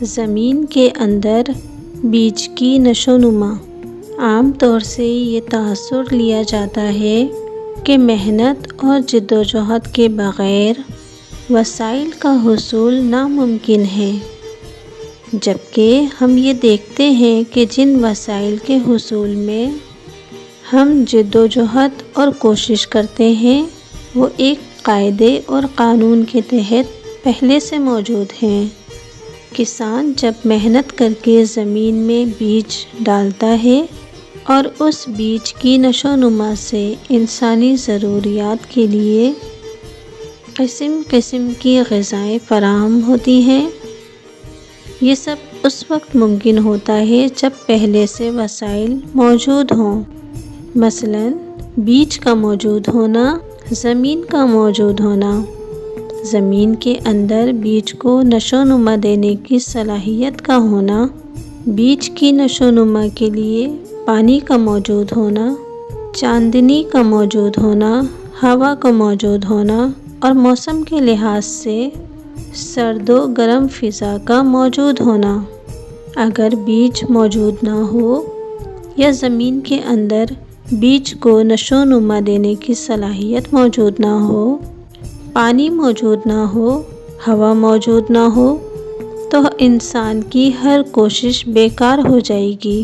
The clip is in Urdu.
زمین کے اندر بیج کی نشو نما۔ عام طور سے یہ تاثر لیا جاتا ہے کہ محنت اور جدوجہد کے بغیر وسائل کا حصول ناممکن ہے، جبکہ ہم یہ دیکھتے ہیں کہ جن وسائل کے حصول میں ہم جدوجہد اور کوشش کرتے ہیں وہ ایک قاعدے اور قانون کے تحت پہلے سے موجود ہیں۔ کسان جب محنت کر کے زمین میں بیج ڈالتا ہے اور اس بیج کی نشو نما سے انسانی ضروریات کے لیے قسم قسم کی غذائیں فراہم ہوتی ہیں، یہ سب اس وقت ممکن ہوتا ہے جب پہلے سے وسائل موجود ہوں، مثلاً بیج کا موجود ہونا، زمین کا موجود ہونا۔ زمین کے اندر بیج کو نشو نما دینے کی صلاحیت کا ہونا، بیج کی نشو نما کے لیے پانی کا موجود ہونا، چاندنی کا موجود ہونا، ہوا کا موجود ہونا اور موسم کے لحاظ سے سرد و گرم فضا کا موجود ہونا۔ اگر بیج موجود نہ ہو یا زمین کے اندر بیج کو نشو نما دینے کی صلاحیت موجود نہ ہو، پانی موجود نہ ہو، ہوا موجود نہ ہو، تو انسان کی ہر کوشش بیکار ہو جائے گی۔